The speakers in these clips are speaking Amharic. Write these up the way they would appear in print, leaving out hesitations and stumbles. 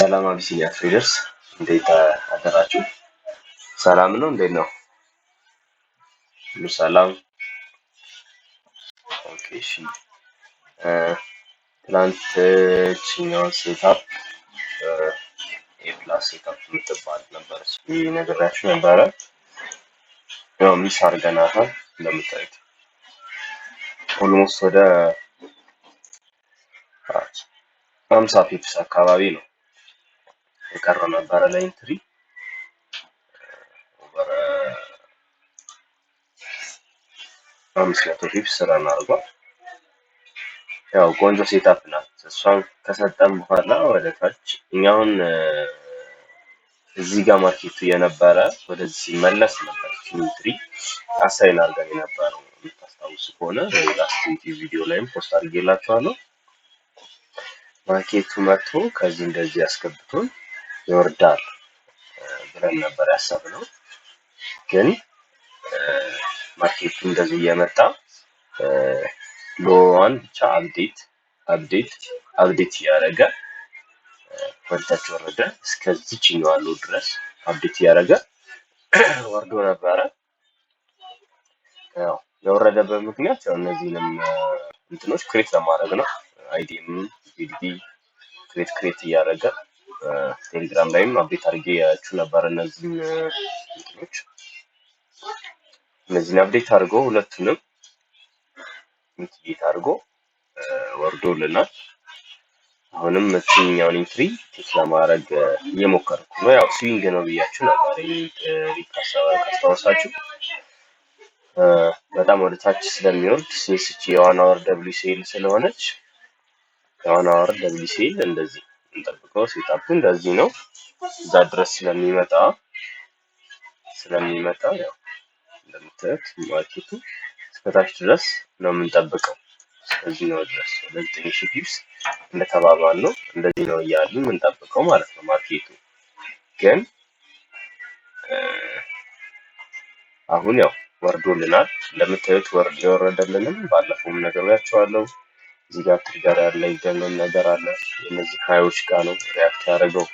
ሰላም አቢሲኒያ ትሬደርስ እንዴት አደራችሁ? ሰላም ነው? እንዴት ነው? ሁሉ ሰላም? ኦኬ እሺ። ትናንት ችኛውን ሴታፕ ኤፕላስ ሴታፕ የምትባል ነበር። እስኪ ነግራችሁ ነበረ። ያው ሚስ አድርገናታል። እንደምታዩት ኦልሞስት ወደ 50 ፒፕስ አካባቢ ነው የቀረው ነበረ ለኢንትሪ ኦቨር 500 ፒፕስ ረን አድርጓል። ያው ቆንጆ ሴታፕ ናት። እሷን ከሰጠን በኋላ ወደ ታች እኛውን እዚህ ጋር ማርኬቱ የነበረ ወደዚህ ሲመለስ ነበር ኢንትሪ አሳይን አድርገን የነበረው የምታስታውሱ ከሆነ ላስት ቪዲዮ ላይም ፖስት አድርጌላችኋለሁ። ማርኬቱ መጥቶ ከዚህ እንደዚህ አስገብቶን ይወርዳል ብለን ነበር ያሰብነው። ግን ማርኬቱ እንደዚህ እየመጣ ሎዋን ብቻ አፕዴት እያደረገ ወደታች ወረደ። እስከዚህኛው ሎ ድረስ አፕዴት እያደረገ ወርዶ ነበረ። ያው የወረደበት ምክንያት ያው እነዚህንም እንትኖች ክሬት ለማድረግ ነው። አይዲም ቪዲዲ ክሬት እያደረገ ቴሌግራም ላይም አፕዴት አድርጌ ያችሁ ነበር። እነዚህን አፕዴት አድርጎ ሁለቱንም ሚቲጌት አድርጎ ወርዶልናል። አሁንም እሱኛውን ኢንትሪ ቴክ ለማድረግ እየሞከርኩ ነው። ያው ስዊንግ ነው ብያችሁ ነበር። ካስታወሳችሁ በጣም ወደ ታች ስለሚወርድ ሲስቺ የዋን አወር ደብሊው ሴል ስለሆነች የዋን አወር ደብሊው ሴል እንደዚህ እንጠብቀው። ሴታፑ እንደዚህ ነው። እዛ ድረስ ስለሚመጣ ያው እንደምታዩት ማርኬቱ እስከታች ድረስ ነው የምንጠብቀው። እስከዚህ ነው ድረስ ወደ 9000 ፒፕስ እንደተባባል ነው እንደዚህ ነው እያሉ የምንጠብቀው ማለት ነው። ማርኬቱ ግን አሁን ያው ወርዶልናል። እንደምታዩት የወረደልንም ባለፈውም ነግሬያቸዋለሁ። እዚህ ጋር ትሪገር ያለ ይገነን ነገር አለ። የነዚህ ሃዮች ጋር ነው ሪያክት ያደረገው።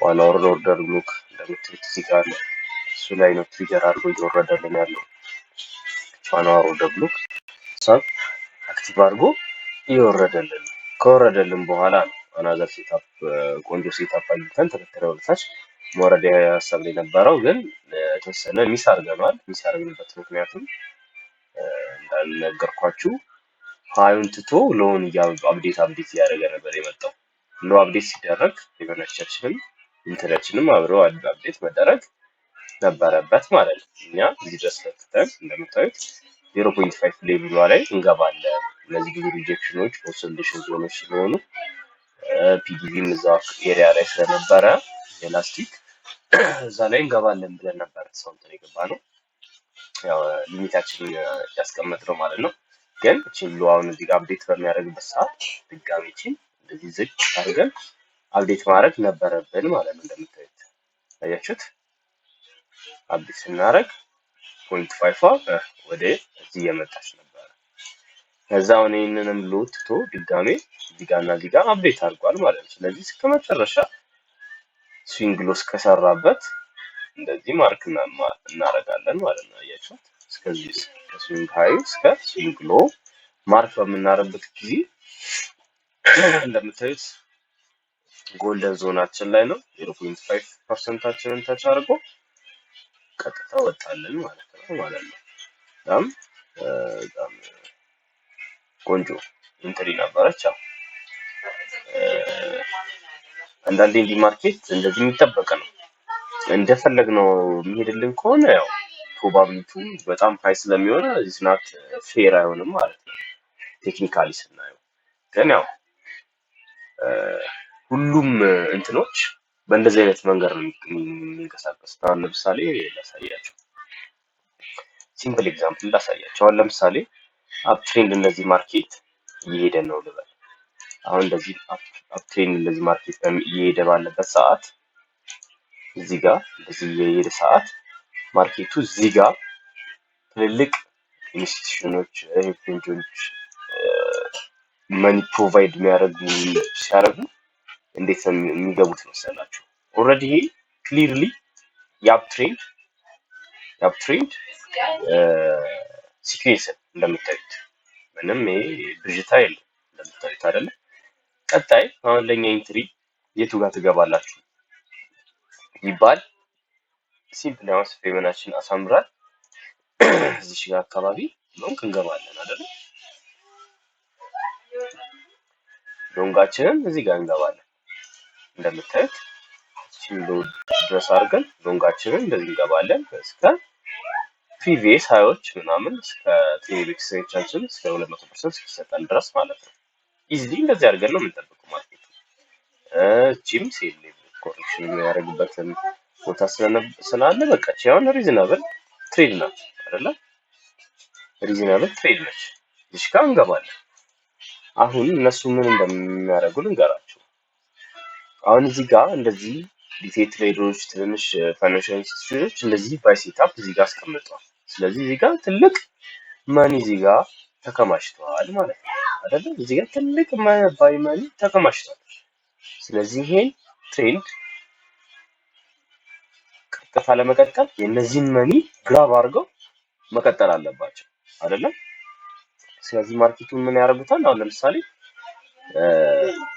ዋን አወር ኦርደር ብሎክ እንደምታዩት እዚህ ጋር አለ። እሱ ላይ ነው ትሪገር አድርጎ እየወረደልን ያለው። ዋን አወር ኦርደር ብሎክ ሰብ አክቲቭ አድርጎ እየወረደልን ከወረደልን በኋላ ነው አናዘር ሴታፕ ቆንጆ ሴታፕ አግኝተን ተከትለው ወደታች መውረድ ያሰብን የነበረው። ግን የተወሰነ ሚስ አድርገናል። ሚስ ያደረግንበት ምክንያቱም እንዳልነገርኳችሁ ሃዩን ትቶ ሎውን አፕዴት እያደረገ ነበር የመጣው። ሎ አፕዴት ሲደረግ የበነቻችንም ኢንተራችንም አብረው አፕዴት መደረግ ነበረበት ማለት ነው። እኛ እዚህ ድረስ ለጥተን እንደምታዩት 0.5 ሌቭሏ ላይ እንገባለን። እነዚህ ብዙ ሪጀክሽኖች ኮንሶሊዴሽን ዞኖች ስለሆኑ ፒዲቪም እዛ ኤሪያ ላይ ስለነበረ የላስቲክ እዛ ላይ እንገባለን ብለን ነበር ሰውንተን የገባ ነው። ያው ሊሚታችን ያስቀመጥነው ማለት ነው። ግን እቺን ሎ አሁን እዚህ ጋር አፕዴት በሚያደርግበት ሰዓት ድጋሚ እቺን እንደዚህ ዝቅ አድርገን አፕዴት ማድረግ ነበረብን ማለት ነው። እንደምታዩት አያችሁት? አፕዴት ስናደርግ 0.5 ወደ እዚህ እየመጣች ነበር። ከዛ አሁን ይህንንም ሎ ትቶ ድጋሜ እዚህ ጋር አፕዴት አድርጓል ማለት ነው። ስለዚህ እስከ መጨረሻ ስዊንግ ሎስ ከሰራበት እንደዚህ ማርክ እናደርጋለን ማለት ነው። አያችሁት? እስከዚህ ከስዊንግ ሃይ እስከ ስዊንግ ሎ ማርክ በምናደርግበት ጊዜ እንደምታዩት ጎልደን ዞናችን ላይ ነው 0.5%ችንን ተች አድርጎ ቀጥታ ወጣልን ማለት ነው። በጣም ቆንጆ ኢንትሪ ነበረች። አንዳንዴ እንዲህ ማርኬት እንደዚህ የሚጠበቅ ነው። እንደፈለግነው የሚሄድልን ከሆነ ያው ፕሮባቢሊቲ በጣም ሃይ ስለሚሆን ኢዝናት ፌር አይሆንም ማለት ነው። ቴክኒካሊ ስናየው ግን ያው ሁሉም እንትኖች በእንደዚህ አይነት መንገድ ነው የሚንቀሳቀሱት። አሁን ለምሳሌ ላሳያችሁ፣ ሲምፕል ኤግዛምፕል ላሳያችሁ። አሁን ለምሳሌ አፕትሬንድ እንደዚህ ማርኬት እየሄደ ነው ልበል። አሁን እንደዚህ አፕትሬንድ እንደዚህ ማርኬት እየሄደ ባለበት ሰዓት እዚህ ጋር እንደዚህ እየሄደ ሰዓት ማርኬቱ እዚህ ጋር ትልልቅ ኢንስቲትዩሽኖች ኤክስቼንጆች መኒ ፕሮቫይድ ሲያደርጉ እንዴት ነው የሚገቡት መሰላችሁ? ኦልሬዲ ክሊርሊ የአፕ ትሬንድ ሲኩዌንስ እንደምታዩት ምንም ብዥታ የለም እንደምታዩት አይደለ? ቀጣይ አሁን ለኛ ኢንትሪ የቱ ጋር ትገባላችሁ ይባል ሲምፕል አሁን ፌቨናችን አሳምራል እዚህ ጋር አካባቢ ሎንግ እንገባለን አይደለ? ሎንጋችንን እዚህ ጋር እንገባለን እንደምታዩት ሲምቦ ድረስ አድርገን ሎንጋችንን እንደዚህ እንገባለን እስከ ፕሪቪየስ ሃዮች ምናምን እስከ ትሬዲክሶቻችን እስከ 200% እስኪሰጠን ድረስ ማለት ነው። ኢዚሊ እንደዚህ አድርገን ነው የምንጠብቀው ማርኬት። ጂም ሴል ኮሬክሽን የሚያደርግበትን ቦታ ስላለ በቃ ቻውን ሪዝናብል ትሬድ ናት አይደለ? ሪዝናብል ትሬድ ነች። እዚህ ጋር እንገባለን። አሁን እነሱ ምን እንደሚያደርጉ ልንገራችሁ። አሁን እዚህ ጋር እንደዚህ ዲቴል ትሬደሮች ትንሽ ፋይናንሻል ኢንስቲትዩሽኖች እንደዚህ ባይ ሴትአፕ እዚህ ጋር አስቀምጠዋል። ስለዚህ እዚህ ጋር ትልቅ ማኒ እዚህ ጋር ተከማችቷል ማለት ነው አይደል? እዚህ ጋር ትልቅ ባይ ማኒ ተከማችቷል። ስለዚህ ይሄን ትሬንድ ቀጥታ ለመቀጠል የነዚህን መኒ ግራብ አድርገው መቀጠል አለባቸው አይደለም? ስለዚህ ማርኬቱን ምን ያደርጉታል? አሁን ለምሳሌ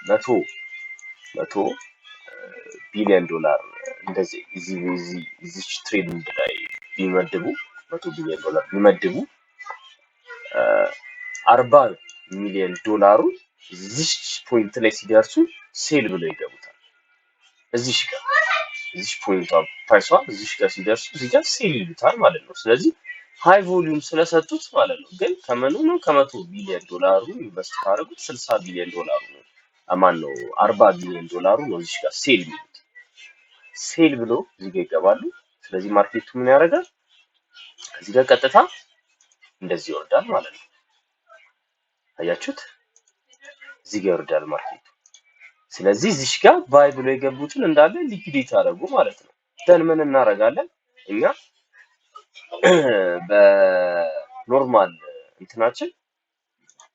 100 ቢሊዮን ዶላር እንደዚህ እዚህ ትሬዲንግ ላይ ቢመድቡ 100 ቢሊዮን ዶላር ቢመድቡ 40 ሚሊዮን ዶላሩ እዚህ ፖይንት ላይ ሲደርሱ ሴል ብለው ይገቡታል። እዚህ ፖይንቷ ፕራይሷ እዚህ ጋር ሲደርሱ እዚህ ጋር ሴል ይሉታል ማለት ነው። ስለዚህ ሃይ ቮሊዩም ስለሰጡት ማለት ነው። ግን ከመኑ ነው ከ100 ቢሊዮን ዶላሩ ኢንቨስት ካደረጉት 60 ቢሊዮን ዶላሩ ነው አማን ነው 40 ቢሊዮን ዶላሩ ነው እዚህ ጋር ሴል የሚሉት። ሴል ብሎ እዚህ ጋር ይገባሉ። ስለዚህ ማርኬቱ ምን ያደርጋል? እዚህ ጋር ቀጥታ እንደዚህ ይወርዳል ማለት ነው። አያችሁት? እዚህ ጋር ይወርዳል ማርኬቱ። ስለዚህ እዚህ ጋር ባይ ብሎ የገቡትን እንዳለ ሊኩዊዴት አደረጉ ማለት ነው። ደን ምን እናደርጋለን እኛ በኖርማል እንትናችን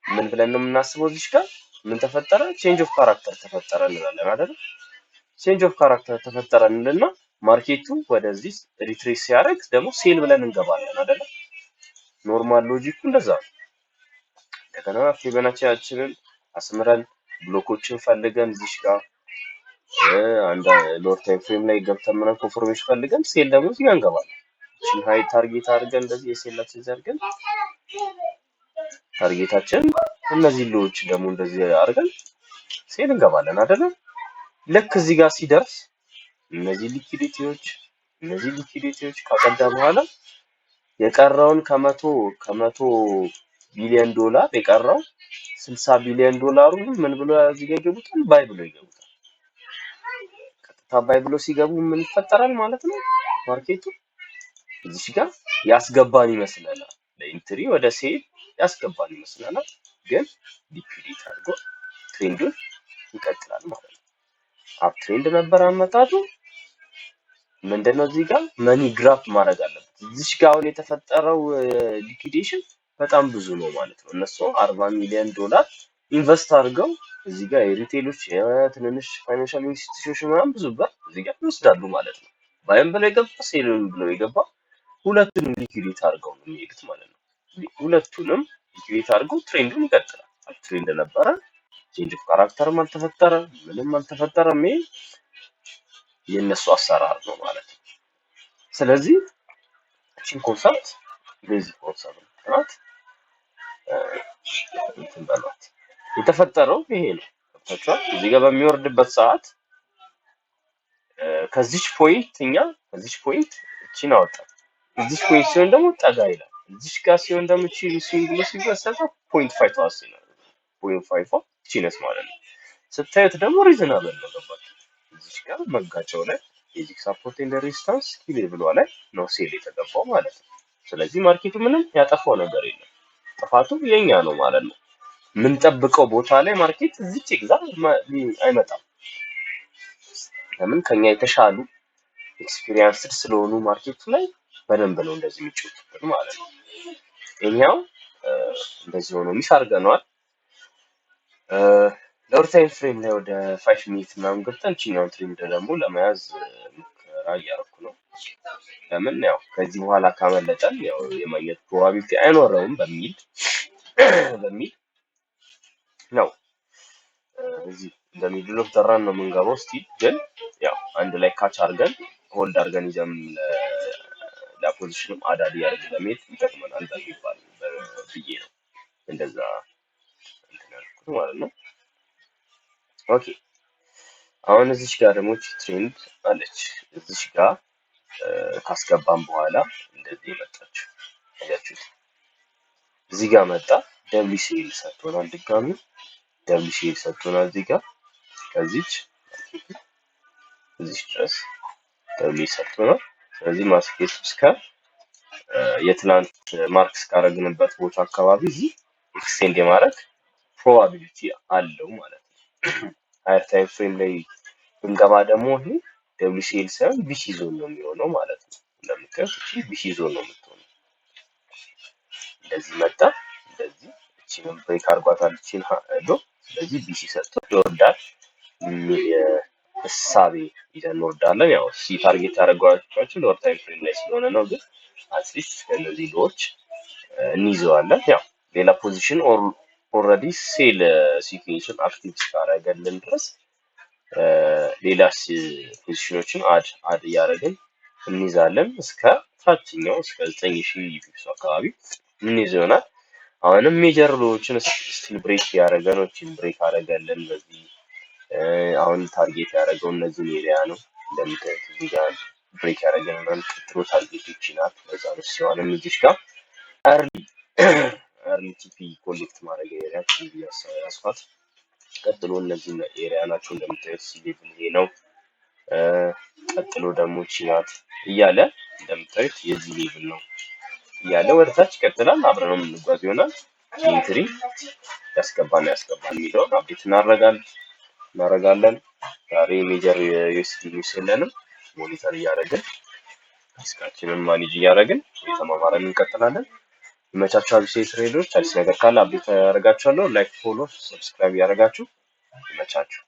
ምን ብለን ነው የምናስበው? እዚህ ጋር ምን ተፈጠረ? ቼንጅ ኦፍ ካራክተር ተፈጠረ እንላለን አይደል? ቼንጅ ኦፍ ካራክተር ተፈጠረ እንልና ማርኬቱ ወደዚህ ሪትሬስ ሲያደርግ ደግሞ ሴል ብለን እንገባለን አይደል? ኖርማል ሎጂኩ እንደዛ ነው። እንደገና ፊቦናቺያችንን አስምረን ብሎኮችን ፈልገን እዚህ ጋር አንድ ሎር ታይም ፍሬም ላይ ገብተን ምናምን ኮንፎርሜሽን ፈልገን ሴል ደግሞ እዚህ ጋር እንገባለን። እቺን ሃይ ታርጌት አድርገን እንደዚህ የሴላችን ዘርገን ታርጌታችን እነዚህ ሎዎች ደግሞ እንደዚህ አድርገን ሴል እንገባለን አይደል? ልክ እዚህ ጋር ሲደርስ እነዚህ ሊኩዊዲቲዎች ካጸዳ በኋላ የቀረውን ከመቶ ቢሊዮን ዶላር የቀረው 60 ቢሊዮን ዶላሩን ምን ብሎ እዚህ ጋር ይገቡታል? ባይ ብሎ ይገቡታል። ቀጥታ ባይ ብሎ ሲገቡ ምን ይፈጠራል ማለት ነው? ማርኬቱ እዚህ ጋር ያስገባን ይመስለናል። ለኢንትሪ ወደ ሴል ያስገባን ይመስለናል። ግን ሊኩዊዴት አድርጎ ትሬንዱን ይቀጥላል ማለት ነው። አፕ ትሬንድ ነበር አመጣጡ። ምንድነው እዚህ ጋር መኒ ግራብ ማድረግ አለበት። እዚህ ጋር አሁን የተፈጠረው ሊኩዊዴሽን በጣም ብዙ ነው ማለት ነው። እነሱ 40 ሚሊዮን ዶላር ኢንቨስት አድርገው እዚህ ጋር የሪቴሎች የትንንሽ ፋይናንሻል ኢንስቲትዩሽን ምናምን ብዙ ብር እዚህ ጋር ይወስዳሉ ማለት ነው። ባይም ብለው የገባ ሴልም ብለው የገባ ሁለቱንም ሊኩዊዴት አድርገው ነው የሚሄዱት ማለት ነው። ሁለቱንም ሊኩዊዴት አድርገው ትሬንዱን ይቀጥላል። ትሬንድ ነበረ፣ ቼንጅ ኦፍ ካራክተርም አልተፈጠረ፣ ምንም አልተፈጠረም። ይሄ የነሱ አሰራር ነው ማለት ነው። ስለዚህ እቺን ኮንሰፕት ቤዚክ ኮንሰፕት ናት። እንትን በሏት። የተፈጠረው ይሄ ነው። ገብታችኋል? እዚህ ጋር በሚወርድበት ሰዓት ከዚች ፖይንት እቺን አወጣን። እዚች ፖይንት ሲሆን ደግሞ ጠጋ ይላል። እዚች ጋር ሲሆን ደግሞ እቺ ሲንግል ሲበሰታ 0.5 ዋስ ይላል። 0.5 ቺነስ ማለት ነው። ስታዩት ደግሞ ሪዝናብል ነው። ገባችሁ? እዚች ጋር መጋጫው ላይ ቤዚክ ሰፖርት ኤንድ ሬዚስታንስ ኪ ሌቭሏ ላይ ነው ሴል የተገባው ማለት ነው። ስለዚህ ማርኬቱ ምንም ያጠፋው ነገር የለም። ጥፋቱ የኛ ነው ማለት ነው። የምንጠብቀው ቦታ ላይ ማርኬት እዚች ኤግዛም አይመጣም። ለምን? ከኛ የተሻሉ ኤክስፒሪየንስድ ስለሆኑ ማርኬቱ ላይ በደንብ ነው እንደዚህ የሚጮቱት ማለት ነው። እኛው እንደዚህ ሆኖ ሚስ አድርገናል። ሎወር ታይም ፍሬም ላይ ወደ 5 ሚኒት ምናምን ገብተን እችኛውን ትሬንድ ደግሞ ለመያዝ ሙከራ እያደረኩ ነው። ለምን ያው ከዚህ በኋላ ካመለጠን ያው የማግኘት ፕሮባቢሊቲ አይኖረውም በሚል ነው እዚህ እንደሚድል ኦፍ ዘ ራን ነው የምንገባው። ስቲል ግን ያው አንድ ላይ ካች አድርገን ሆልድ አድርገን ይዘን ለፖዚሽንም አዳዲ ያደርግ ለመሄድ ይጠቅመናል በሚባል ብዬ ነው እንደዛ እንትን ያልኩት ማለት ነው። ኦኬ አሁን እዚች ጋር ደግሞ ትሬንድ አለች። እዚች ጋር ካስገባን በኋላ እንደዚህ መጣች። አያችሁት? እዚህ ጋር መጣ ደብሊሲኤል ሰጥቶናል። ድጋሚ ደብሊሲኤል ሰጥቶናል እዚህ ጋር ከዚች እዚች ድረስ ደብሊ ሰጥቶናል። ስለዚህ ማስኬት እስከ የትላንት ማርክስ ካረግንበት ቦታ አካባቢ እዚህ ኤክስቴንድ የማድረግ ፕሮባቢሊቲ አለው ማለት ነው። ሃየር ታይም ፍሬም ላይ ብንገባ ደግሞ ይሄ ደብሊሲኤል ሳይሆን ቢሲ ዞን ነው የሚሆነው ማለት ነው። እንደምታዩት እቺ ቢሲ ዞን ነው የምትሆነው። እንደዚህ መጣ እንደዚህ እቺንም ብሬክ አድርጓታል እቺን ዶ ስለዚህ ቢሲ ሰጥቶ ይወርዳል የሚል እሳቤ ይዘን እንወርዳለን። ያው ሲ ታርጌት ያደረጓቸው ሎወር ታይም ፍሬም ላይ ስለሆነ ነው፣ ግን አትሊስት ከነዚህ ሎዎች እንይዘዋለን። ያው ሌላ ፖዚሽን ኦልሬዲ ሴል ሲኩዌንሱን አክቲቭ እስካደረገልን ድረስ ሌላ ፖዚሽኖችን አድ እያደረግን እንይዛለን እስከ ታችኛው እስከ 9000 ፒፕስ አካባቢ እንይዝ ይሆናል። አሁንም ሜጀር ሎዎችን ስቲል ብሬክ ያደረገ ነው። እቺን ብሬክ አደረገልን በዚህ አሁን ታርጌት ያደረገው እነዚህን ኤሪያ ነው። እንደምታዩት እዚህ ጋር ብሬክ ያደረገን ቀጥሎ ታርጌት ይችላል። በዛ ነው ሲሆንም እዚህ ጋር አርሊ ቲፒ ኮሌክት ማድረግ ኤሪያ ያስፋት ቀጥሎ እነዚህ ኤሪያ ናቸው። እንደምታዩት ሌቭል ይሄ ነው። ቀጥሎ ደግሞ ቺናት እያለ እንደምታዩት የዚህ ሌቭል ነው እያለ ወደ ታች ይቀጥላል። አብረን የምንጓዝ ይሆናል። ኢንትሪ ያስገባል የሚለውን አፕዴት እናደርጋለን። ዛሬ ሜጀር ዩኤስዲ ኒውስ የለንም። ሞኒተር እያደረግን ሪስካችንን ማኔጅ እያደረግን የተማማረን እንቀጥላለን። ይመቻችኋል። ትሬዶች አዲስ ነገር ካለ አፕዴት ያደርጋችኋለሁ። ላይክ፣ ፎሎ፣ ሰብስክራይብ እያደረጋችሁ ይመቻችሁ።